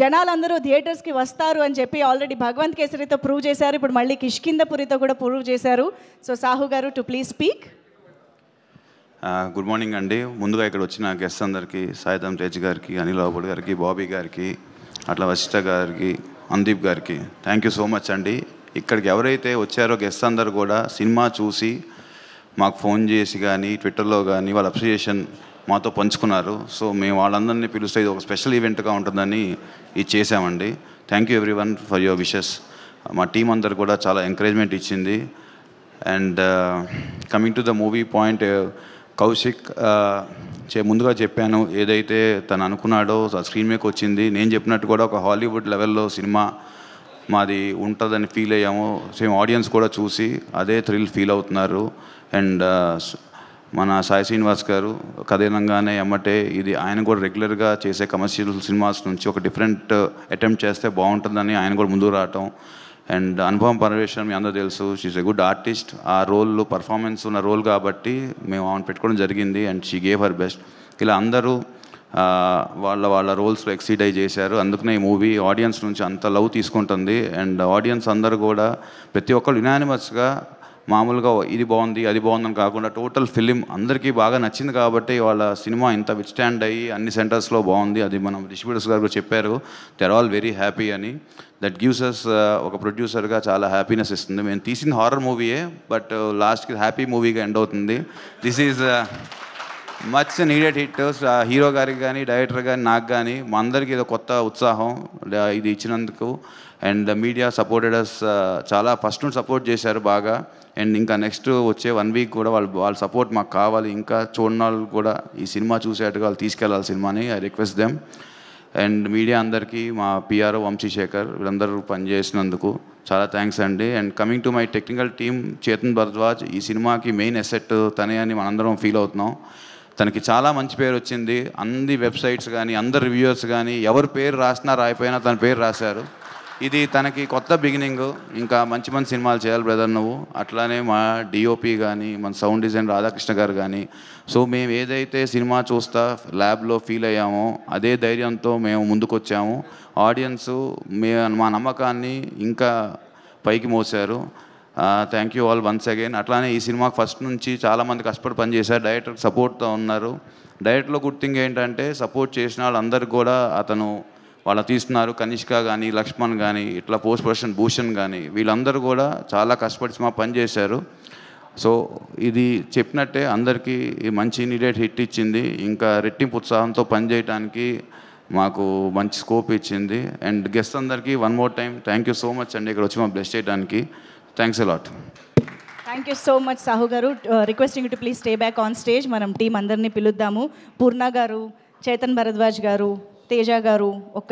జనాలందరూ థియేటర్స్కి వస్తారు అని చెప్పి ఆల్రెడీ భగవంత్ కేసరితో ప్రూవ్ చేశారు. ఇప్పుడు మళ్ళీ కిష్కిందపురితో కూడా ప్రూవ్ చేశారు. సో సాహు గారు to please speak. Good morning అండి. ముందుగా ఇక్కడ వచ్చిన గెస్ట్ అందరికీ, సాయిధం తేజ్ గారికి, అనిల్ రావుపూడి గారికి, బాబీ గారికి, అట్లా వశిష్ఠ గారికి, అందీప్ గారికి థ్యాంక్ యూ సో మచ్ అండి. ఇక్కడికి ఎవరైతే వచ్చారో గెస్ట్ అందరు కూడా సినిమా చూసి మాకు ఫోన్ చేసి కానీ ట్విట్టర్లో కానీ వాళ్ళ అప్రిషియేషన్ మాతో పంచుకున్నారు. సో మేము వాళ్ళందరినీ పిలుస్తే ఇది ఒక స్పెషల్ ఈవెంట్గా ఉంటుందని ఇది చేసామండి. Thank you every one for your wishes. మా టీం అందరు కూడా చాలా ఎంకరేజ్మెంట్ ఇచ్చింది. And coming to the movie point, Kaushik ముందుగా చెప్పాను, ఏదైతే తను అనుకున్నాడో స్క్రీన్ మీదకి వచ్చింది. నేను చెప్పినట్టు కూడా ఒక హాలీవుడ్ లెవెల్లో సినిమా మాది ఉంటుందని ఫీల్ అయ్యాము. సేమ్ ఆడియన్స్ కూడా చూసి అదే థ్రిల్ ఫీల్ అవుతున్నారు. అండ్ మన సాయి శ్రీనివాస్ గారు కథనంగానే ఎమ్మటే ఇది ఆయన కూడా రెగ్యులర్గా చేసే కమర్షియల్ సినిమాస్ నుంచి ఒక డిఫరెంట్ అటెంప్ట్ చేస్తే బాగుంటుందని ఆయన కూడా ముందుకు రావటం. అండ్ అనుభవం పరమేశ్వరం మీ అందరూ తెలుసు, షీఈస్ ఎ గుడ్ ఆర్టిస్ట్. ఆ రోల్ పర్ఫార్మెన్స్ ఉన్న రోల్ కాబట్టి మేము ఆమెను పెట్టుకోవడం జరిగింది. And she gave her best. ఇలా అందరూ వాళ్ళ రోల్స్లో ఎక్సీడ్ అయ్యి చేశారు. అందుకనే ఈ మూవీ ఆడియన్స్ నుంచి అంత లవ్ తీసుకుంటుంది. అండ్ ఆడియన్స్ అందరూ కూడా ప్రతి ఒక్కరు యునానిమస్గా మామూలుగా ఇది బాగుంది అది బాగుందని కాకుండా టోటల్ ఫిలిం అందరికీ బాగా నచ్చింది కాబట్టి వాళ్ళ సినిమా ఇంత విత్స్టాండ్ అయ్యి అన్ని సెంటర్స్లో బాగుంది. అది మనం డిస్ట్రిబ్యూటర్స్ గారు కూడా చెప్పారు, they are all very happy అని. దట్ గివ్స్ అస్ ఒక ప్రొడ్యూసర్గా చాలా హ్యాపీనెస్ ఇస్తుంది. మేము తీసిన హారర్ మూవీయే, బట్ లాస్ట్కి హ్యాపీ మూవీగా ఎండ్ అవుతుంది. This is much needed hit. Hero గారికి కానీ డైరెక్టర్ కానీ నాకు కానీ మా అందరికీ ఏదో కొత్త ఉత్సాహం ఇది ఇచ్చినందుకు. అండ్ మీడియా సపోర్టెడ్ అస్, చాలా ఫస్ట్ నుండి సపోర్ట్ చేశారు బాగా. అండ్ ఇంకా నెక్స్ట్ వచ్చే 1 వీక్ కూడా వాళ్ళ సపోర్ట్ మాకు కావాలి. ఇంకా చూడని వాళ్ళు కూడా ఈ సినిమా చూసేట్టుగా వాళ్ళు తీసుకెళ్ళాలి సినిమాని. I request them. And media అందరికీ, మా పిఆర్ఓ వంశీశేఖర్ వీళ్ళందరూ పనిచేసినందుకు చాలా థ్యాంక్స్ అండి. And coming to my technical team, Chetan Bharadwaj ఈ సినిమాకి మెయిన్ అసెట్ తనే అని మనందరం ఫీల్ అవుతున్నాం. తనకి చాలా మంచి పేరు వచ్చింది. అన్ని వెబ్సైట్స్ కానీ అందరు రివ్యూవర్స్ కానీ ఎవరి పేరు రాసినా రాయిపోయినా తన పేరు రాశారు. ఇది తనకి కొత్త బిగినింగ్. ఇంకా మంచి మంచి సినిమాలు చేయాలి బ్రదర్ నువ్వు. అట్లానే మా డిఓపి కానీ మన సౌండ్ డిజైన్ రాధాకృష్ణ గారు కానీ. సో మేము ఏదైతే సినిమా చూస్తా ల్యాబ్లో ఫీల్ అయ్యామో అదే ధైర్యంతో మేము ముందుకు వచ్చాము. ఆడియన్స్ మా నమ్మకాన్ని ఇంకా పైకి మోసారు. Thank you all once again. అట్లానే ఈ సినిమాకి ఫస్ట్ నుంచి చాలామంది కష్టపడి పనిచేశారు. డైరెక్టర్కి సపోర్ట్తో ఉన్నారు. డైరెక్టర్లో గుడ్ థింగ్ ఏంటంటే సపోర్ట్ చేసిన వాళ్ళందరికీ కూడా అతను వాళ్ళ తీస్తున్నారు. కనిష్క కానీ, లక్ష్మణ్ కానీ, ఇట్లా పోస్ట్ ప్రొడక్షన్ భూషణ్ కానీ వీళ్ళందరూ కూడా చాలా కష్టపడి సినిమా పనిచేశారు. సో ఇది చెప్పినట్టే అందరికీ మంచి నీడెడ్ హిట్ ఇచ్చింది. ఇంకా రెట్టింపు ఉత్సాహంతో పనిచేయడానికి మాకు మంచి స్కోప్ ఇచ్చింది. అండ్ గెస్ట్ అందరికీ one more time thank you so much అండి, ఇక్కడ వచ్చి మా బ్లెస్ చేయడానికి. Thanks a lot. Thank you so much Sahu గారు. Requesting to please stay back on stage. మనం టీం అందరినీ పిలుద్దాము. పూర్ణ గారు, చేతన్ భరద్వాజ్ గారు, తేజ గారు ఒక్క